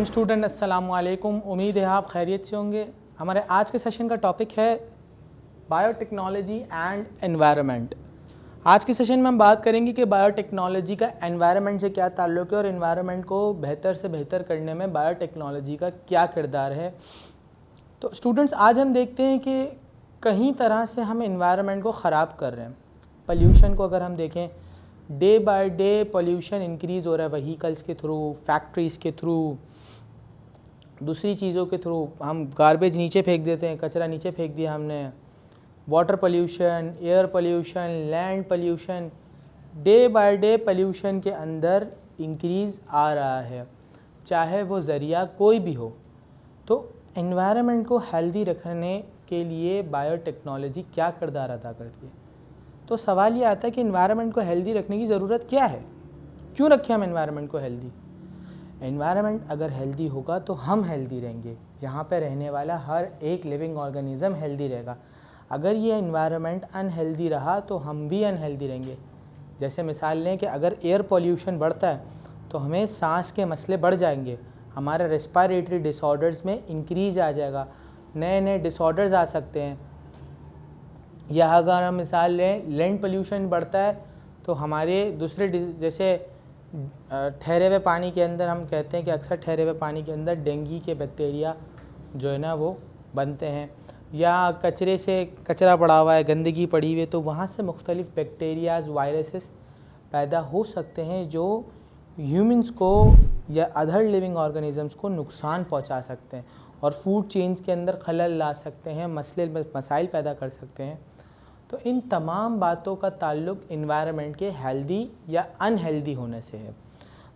Student अस्सलाम वालेकुम। उम्मीद है आप खैरियत से होंगे। हमारे आज के सेशन का टॉपिक है बायोटेक्नोलॉजी एंड एनवायरनमेंट। आज के सेशन में हम बात करेंगे कि बायोटेक्नोलॉजी का एनवायरनमेंट से क्या ताल्लुक़ है और एनवायरनमेंट को बेहतर से बेहतर करने में बायोटेक्नोलॉजी का क्या किरदार है। तो स्टूडेंट्स, आज हम देखते हैं कि कई तरह से हम एनवायरनमेंट को ख़राब कर रहे हैं। पोल्यूशन को अगर हम देखें, day by day pollution increase हो रहा है, व्हीकल्स के थ्रू, फैक्ट्रीज़ के थ्रू, दूसरी चीज़ों के थ्रू। हम गार्बेज नीचे फेंक देते हैं, कचरा नीचे फेंक दिया हमने। Water pollution, air pollution, land pollution, day by day pollution के अंदर इंक्रीज़ आ रहा है, चाहे वो ज़रिया कोई भी हो। तो एनवायरनमेंट को हेल्दी रखने के लिए बायोटेक्नोलॉजी क्या किरदार अदा करती है। तो सवाल ये आता है कि एनवायरनमेंट को हेल्दी रखने की ज़रूरत क्या है, क्यों रखें हम एनवायरनमेंट को हेल्दी। एनवायरनमेंट अगर हेल्दी होगा तो हम हेल्दी रहेंगे, यहाँ पे रहने वाला हर एक लिविंग ऑर्गेनिज्म हेल्दी रहेगा। अगर ये एनवायरनमेंट अनहेल्दी रहा तो हम भी अनहेल्दी रहेंगे। जैसे मिसाल लें कि अगर एयर पोल्यूशन बढ़ता है तो हमें सांस के मसले बढ़ जाएंगे, हमारे रेस्पिरेटरी डिसऑर्डर्स में इंक्रीज आ जाएगा, नए नए डिसऑर्डर्स आ सकते हैं। या अगर हम मिसाल लें लैंड पोल्यूशन बढ़ता है तो हमारे दूसरे जैसे ठहरे हुए पानी के अंदर, हम कहते हैं कि अक्सर ठहरे हुए पानी के अंदर डेंगू के बैक्टीरिया जो है ना वो बनते हैं। या कचरे से, कचरा पड़ा हुआ है, गंदगी पड़ी हुई है, तो वहाँ से मुख्तलिफ बैक्टीरियाज, वायरसेस पैदा हो सकते हैं जो ह्यूमंस को या अदर लिविंग ऑर्गेनिजम्स को नुकसान पहुँचा सकते हैं और फूड चेन के अंदर खलल ला सकते हैं, मसाइल पैदा कर सकते हैं। तो इन तमाम बातों का ताल्लुक एनवायरनमेंट के हेल्दी या अनहेल्दी होने से है।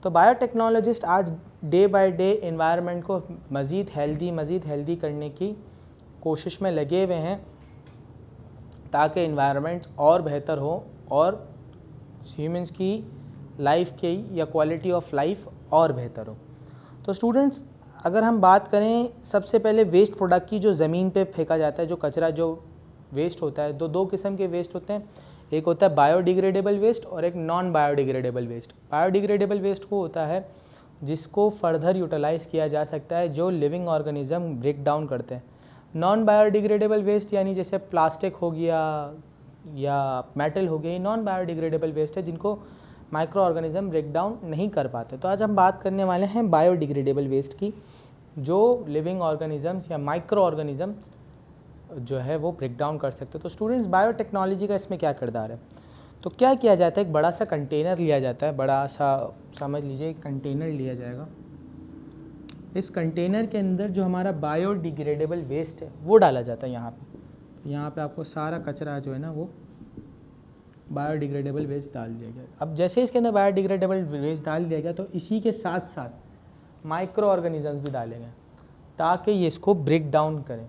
तो बायोटेक्नोलॉजिस्ट आज डे बाय डे एनवायरनमेंट को मज़ीद हेल्दी करने की कोशिश में लगे हुए हैं ताकि एनवायरनमेंट और बेहतर हो और ह्यूमंस की लाइफ की या क्वालिटी ऑफ लाइफ और बेहतर हो। तो स्टूडेंट्स, अगर हम बात करें सबसे पहले वेस्ट प्रोडक्ट की, जो ज़मीन पे फेंका जाता है, जो कचरा, जो वेस्ट होता है, दो किस्म के वेस्ट होते हैं। एक होता है बायोडिग्रेडेबल वेस्ट और एक non biodegradable waste. Biodegradable waste वो होता है जिसको फर्दर यूटिलाइज़ किया जा सकता है, जो लिविंग ऑर्गेनिज्म ब्रेक डाउन करते हैं। नॉन बायोडिग्रेडेबल वेस्ट यानी जैसे प्लास्टिक हो गया या मेटल हो गई, नॉन बायोडिग्रेडेबल वेस्ट है जिनको माइक्रो ऑर्गेनिज्म ब्रेक डाउन नहीं कर पाते। तो आज हम बात करने वाले हैं बायोडिग्रेडेबल वेस्ट की, जो लिविंग ऑर्गेनिजम्स या माइक्रो ऑर्गेनिज्म जो है वो ब्रेक डाउन कर सकते हो। तो स्टूडेंट्स, बायोटेक्नोलॉजी का इसमें क्या किरदार है। तो क्या किया जाता है, एक बड़ा सा कंटेनर लिया जाता है, बड़ा सा समझ लीजिए एक कंटेनर लिया जाएगा। इस कंटेनर के अंदर जो हमारा बायोडिग्रेडेबल वेस्ट है वो डाला जाता है यहाँ पे। यहाँ पे आपको सारा कचरा जो है ना वो बायोडिग्रेडेबल वेस्ट डाल दिया गया। अब जैसे इसके अंदर बायोडिग्रेडेबल वेस्ट डाल दिया गया तो इसी के साथ साथ माइक्रो ऑर्गेनिजम्स भी डाले गए ताकि ये इसको ब्रेक डाउन करें।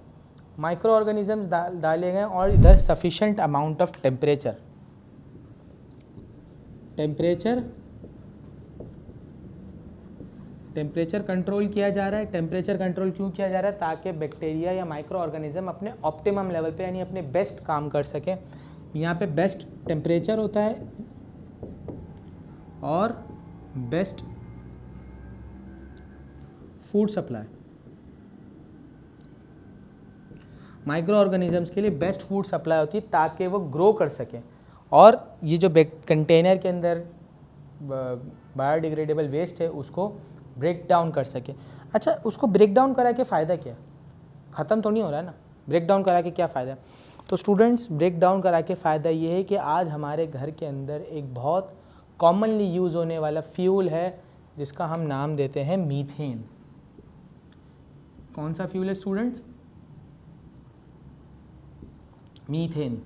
माइक्रो ऑर्गेनिजम्स डाले गए और इधर sufficient amount of temperature control किया जा रहा है। टेम्परेचर कंट्रोल क्यों किया जा रहा है, ताकि बैक्टीरिया या माइक्रो ऑर्गेनिज्म अपने ऑप्टिमम लेवल पे यानी अपने बेस्ट काम कर सकें। यहाँ पे बेस्ट टेम्परेचर होता है और best food supply. Micro organisms के लिए बेस्ट फूड सप्लाई होती है ताकि वो ग्रो कर सकें और ये जो कंटेनर के अंदर बायोडिग्रेडेबल वेस्ट है उसको ब्रेक डाउन कर सके। अच्छा, उसको ब्रेक डाउन करा के फ़ायदा क्या, ख़त्म तो नहीं हो रहा है ना। ब्रेक डाउन करा के क्या फ़ायदा। तो स्टूडेंट्स, ब्रेक डाउन करा के फ़ायदा ये है कि आज हमारे घर के अंदर एक बहुत कॉमनली यूज़ होने वाला फ्यूल है जिसका हम नाम देते हैं मीथेन। कौन सा फ्यूल है स्टूडेंट्स, मीथेन।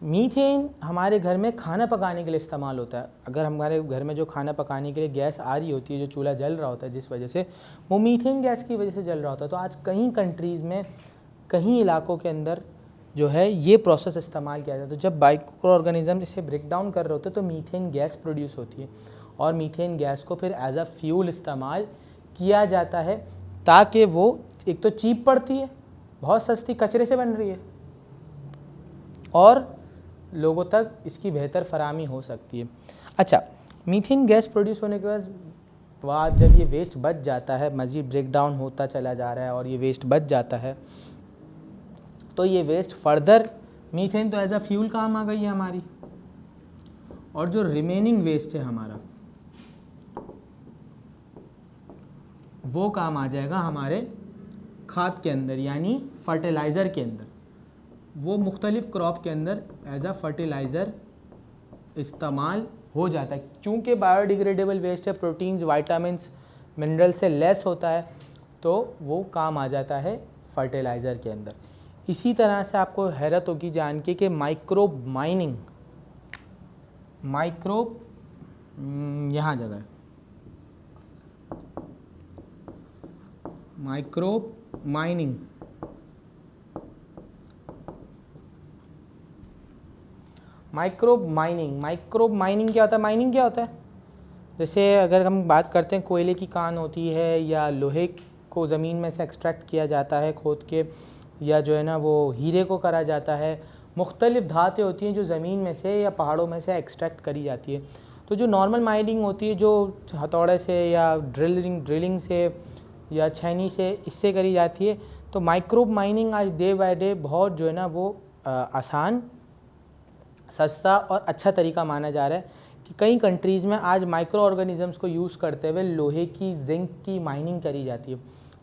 मीथेन हमारे घर में खाना पकाने के लिए इस्तेमाल होता है। अगर हमारे घर में जो खाना पकाने के लिए गैस आ रही होती है, जो चूल्हा जल रहा होता है, जिस वजह से वो मीथेन गैस की वजह से जल रहा होता है। तो आज कई कंट्रीज़ में, कई इलाकों के अंदर जो है ये प्रोसेस इस्तेमाल किया जाता है। तो जब माइक्रो ऑर्गेनिज्म इसे ब्रेक डाउन कर रहे होते हैं तो मीथेन गैस प्रोड्यूस होती है और मीथेन गैस को फिर एज अ फ्यूल इस्तेमाल किया जाता है ताकि वो एक तो चीप पड़ती है, बहुत सस्ती, कचरे से बन रही है और लोगों तक इसकी बेहतर फराहमी हो सकती है। अच्छा, मीथेन गैस प्रोड्यूस होने के बाद बाद जब ये वेस्ट बच जाता है, मज़ीद ब्रेक डाउन होता चला जा रहा है और ये वेस्ट बच जाता है, तो ये वेस्ट फर्दर मीथेन तो एज अ फ्यूल काम आ गई है हमारी, और जो रिमेनिंग वेस्ट है हमारा वो काम आ जाएगा हमारे खाद के अंदर, यानी फर्टिलाइज़र के अंदर। वो मुख्तलिफ़ क्रॉप के अंदर एज अ फर्टिलाइज़र इस्तेमाल हो जाता है। चूँकि बायोडिग्रेडेबल वेस्ट है, प्रोटीन्स, वाइटामिन्स, मिनरल से लेस होता है, तो वो काम आ जाता है फर्टिलाइज़र के अंदर। इसी तरह से आपको हैरत होगी जान के कि माइक्रोब माइनिंग, माइक्रोब यहाँ जगह है, माइक्रोब माइनिंग, माइक्रोब माइनिंग क्या होता है? माइनिंग क्या होता है? जैसे अगर हम बात करते हैं कोयले की कान होती है, या लोहे को ज़मीन में से एक्सट्रैक्ट किया जाता है खोद के, या जो है ना वो हीरे को करा जाता है, मुख्तलिफ़ धातें होती हैं जो ज़मीन में से या पहाड़ों में से एक्सट्रैक्ट करी जाती है। तो जो नॉर्मल माइनिंग होती है, जो हथौड़े से या ड्रिलिंग से या छैनी से, इससे करी जाती है। तो माइक्रोब माइनिंग आज डे बाय डे बहुत जो है ना वो आसान, सस्ता और अच्छा तरीका माना जा रहा है कि कई कंट्रीज़ में आज माइक्रो ऑर्गेनिज़म्स को यूज़ करते हुए लोहे की, जिंक की माइनिंग करी जाती है,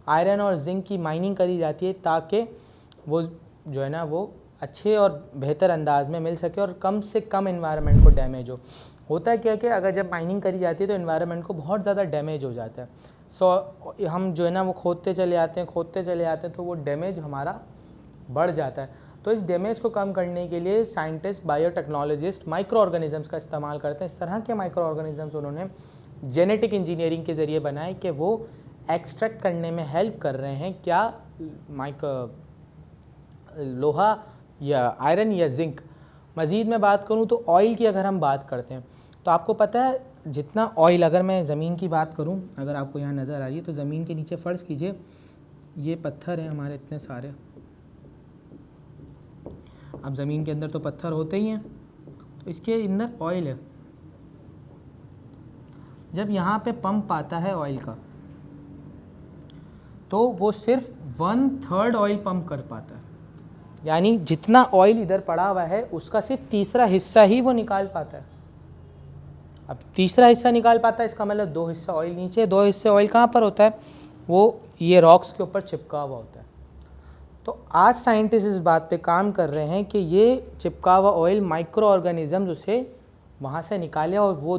आयरन और जिंक की माइनिंग करी जाती है, ताकि वो जो है ना वो अच्छे और बेहतर अंदाज में मिल सके और कम से कम एनवायरनमेंट को डैमेज हो। होता है क्या कि अगर जब माइनिंग करी जाती है तो एनवायरनमेंट को बहुत ज़्यादा डैमेज हो जाता है। हम जो है ना वो खोदते चले आते हैं तो वो डैमेज हमारा बढ़ जाता है। तो इस डैमेज को कम करने के लिए साइंटिस्ट, बायोटेक्नोलॉजिस्ट माइक्रो ऑर्गेनिज़म्स का इस्तेमाल करते हैं। इस तरह के माइक्रो ऑर्गेनिज़म्स उन्होंने जेनेटिक इंजीनियरिंग के ज़रिए बनाए कि वो एक्सट्रैक्ट करने में हेल्प कर रहे हैं क्या लोहा या आयरन या जिंक। मज़ीद मैं बात करूं तो ऑयल की अगर हम बात करते हैं तो आपको पता है जितना ऑयल, अगर मैं ज़मीन की बात करूं, अगर आपको यहाँ नज़र आ रही है तो ज़मीन के नीचे फ़र्ज़ कीजिए ये पत्थर हैं हमारे इतने सारे। अब ज़मीन के अंदर तो पत्थर होते ही हैं, तो इसके अंदर ऑयल है। जब यहाँ पे पंप आता है ऑयल का तो वो सिर्फ 1/3 ऑयल पंप कर पाता है, यानी जितना ऑयल इधर पड़ा हुआ है उसका सिर्फ तीसरा हिस्सा ही वो निकाल पाता है। अब तीसरा हिस्सा निकाल पाता है, इसका मतलब 2 हिस्सा ऑयल नीचे, 2 हिस्से ऑयल कहाँ पर होता है? वो ये रॉक्स के ऊपर चिपका हुआ होता है। तो आज साइंटिस्ट इस बात पे काम कर रहे हैं कि ये चिपका हुआ ऑयल माइक्रो ऑर्गेनिज़म्स उसे वहाँ से निकाले और वो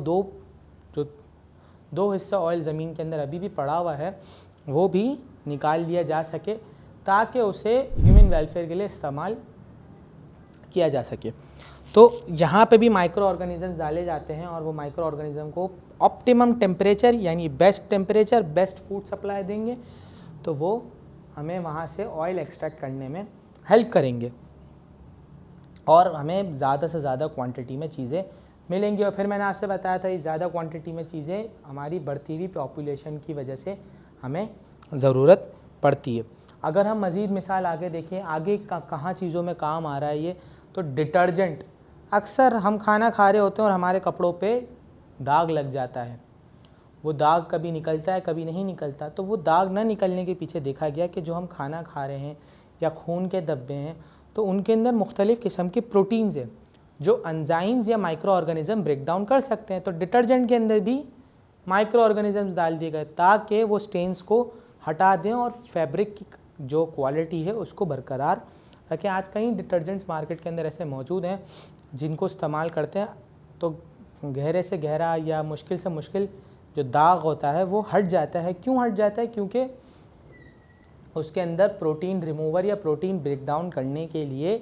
दो हिस्सा ऑयल ज़मीन के अंदर अभी भी पड़ा हुआ है वो भी निकाल लिया जा सके, ताकि उसे ह्यूमन वेलफेयर के लिए इस्तेमाल किया जा सके। तो यहाँ पे भी माइक्रो ऑर्गेनिज़म्स डाले जाते हैं और वो माइक्रो ऑर्गेनिज़म को ऑप्टिमम टेम्परेचर, यानी best temperature, best food supply देंगे, तो वो हमें वहाँ से ऑयल एक्सट्रैक्ट करने में हेल्प करेंगे और हमें ज़्यादा से ज़्यादा क्वांटिटी में चीज़ें मिलेंगी। और फिर मैंने आपसे बताया था, इस ज़्यादा क्वांटिटी में चीज़ें हमारी बढ़ती हुई पॉपुलेशन की वजह से हमें ज़रूरत पड़ती है। अगर हम मज़ीद मिसाल आगे देखें, आगे कहाँ चीज़ों में काम आ रहा है ये, तो डिटर्जेंट। अक्सर हम खाना खा रहे होते हैं और हमारे कपड़ों पे दाग लग जाता है, वो दाग कभी निकलता है कभी नहीं निकलता। तो वो दाग न निकलने के पीछे देखा गया कि जो हम खाना खा रहे हैं या खून के धब्बे हैं, तो उनके अंदर मुख्तलिफ़ किस्म के प्रोटीन्स हैं जो एंजाइम्स या माइक्रो ऑर्गेनिज़म ब्रेक डाउन कर सकते हैं। तो डिटर्जेंट के अंदर भी माइक्रो ऑर्गेनिज़म्स डाल दिए गए ताकि वो स्टेन्स को हटा दें और फैब्रिक की जो क्वालिटी है उसको बरकरार रखें। आज कई डिटर्जेंट्स मार्केट के अंदर ऐसे मौजूद हैं जिनको इस्तेमाल करते हैं तो गहरे से गहरा या मुश्किल से मुश्किल जो दाग होता है वो हट जाता है। क्यों हट जाता है? क्योंकि उसके अंदर प्रोटीन रिमूवर या प्रोटीन ब्रेक डाउन करने के लिए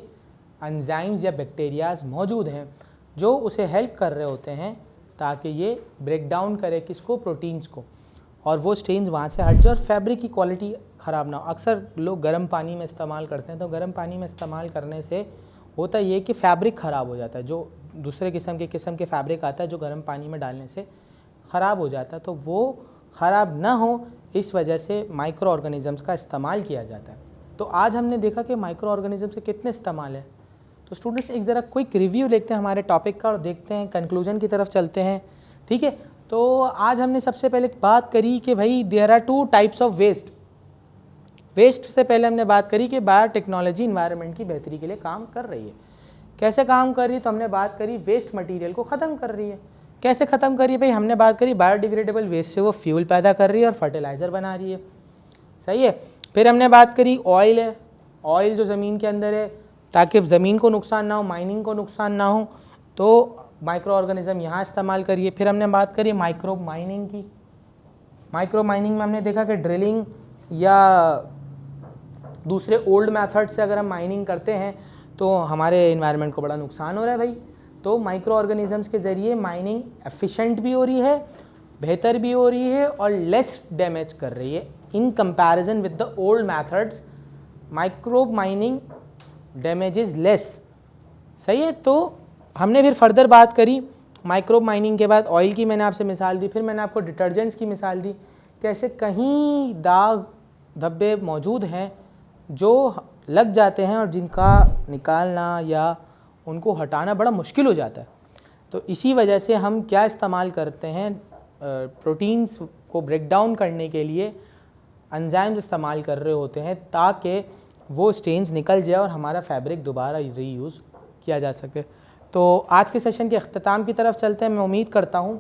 एंजाइम्स या बैक्टीरियाज मौजूद हैं जो उसे हेल्प कर रहे होते हैं ताकि ये ब्रेक डाउन करे किसको? प्रोटीन्स को, और वो स्टेन्स वहाँ से हट जाए और फैब्रिक की क्वालिटी ख़राब ना हो। अक्सर लोग गर्म पानी में इस्तेमाल करते हैं, तो गर्म पानी में इस्तेमाल करने से होता ये कि फ़ैब्रिक ख़राब हो जाता है। जो दूसरे किस्म के फैब्रिक आता है जो गर्म पानी में डालने से ख़राब हो जाता है, तो वो ख़राब ना हो इस वजह से माइक्रो ऑर्गेनिज़म्स का इस्तेमाल किया जाता है। तो आज हमने देखा कि माइक्रो ऑर्गेनिज़म्स के कितने इस्तेमाल है। तो स्टूडेंट्स एक ज़रा क्विक रिव्यू देखते हैं हमारे टॉपिक का और देखते हैं कंक्लूजन की तरफ चलते हैं, ठीक है। तो आज हमने सबसे पहले बात करी कि भाई there are 2 types of waste से पहले हमने बात करी कि बायोटेक्नोलॉजी इन्वायरमेंट की बेहतरी के लिए काम कर रही है। कैसे काम कर रही है? तो हमने बात करी वेस्ट मटेरियल को ख़त्म कर रही है। कैसे ख़त्म कर रही है भाई? हमने बात करी बायोडिग्रेडेबल वेस्ट से वो फ्यूल पैदा कर रही है और फर्टिलाइज़र बना रही है, सही है। फिर हमने बात करी ऑयल है, ऑयल जो ज़मीन के अंदर है, ताकि ज़मीन को नुकसान ना हो, माइनिंग को नुकसान ना हो, तो माइक्रो ऑर्गेनिज़म यहाँ इस्तेमाल करिए। फिर हमने बात करी माइक्रो माइनिंग की। माइक्रो माइनिंग में हमने देखा कि ड्रिलिंग या दूसरे ओल्ड मेथड से अगर हम माइनिंग करते हैं तो हमारे इन्वायरमेंट को बड़ा नुकसान हो रहा है भाई। तो माइक्रो ऑर्गेनिज़म्स के ज़रिए माइनिंग एफिशिएंट भी हो रही है, बेहतर भी हो रही है और लेस डैमेज कर रही है in comparison with the old methods. Micro mining damage is less, सही है। तो हमने फिर फर्दर बात करी माइक्रो माइनिंग के बाद ऑयल की मैंने आपसे मिसाल दी, फिर मैंने आपको डिटर्जेंट्स की मिसाल दी। कैसे कहीं दाग धब्बे मौजूद हैं जो लग जाते हैं और जिनका निकालना या उनको हटाना बड़ा मुश्किल हो जाता है। तो इसी वजह से हम क्या इस्तेमाल करते हैं, प्रोटीन्स को ब्रेक डाउन करने के लिए एंजाइम्स इस्तेमाल कर रहे होते हैं ताकि वो स्टेन्स निकल जाए और हमारा फैब्रिक दोबारा रीयूज़ किया जा सके। तो आज के सेशन के अख्ताम की तरफ चलते हैं। मैं उम्मीद करता हूँ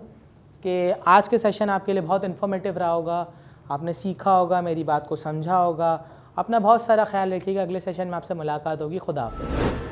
कि आज के सेशन आपके लिए बहुत इन्फॉर्मेटिव रहा होगा, आपने सीखा होगा, मेरी बात को समझा होगा। अपना बहुत सारा ख्याल रखिएगा। अगले सेशन में आपसे मुलाकात होगी। खुदा हाफ़िज़।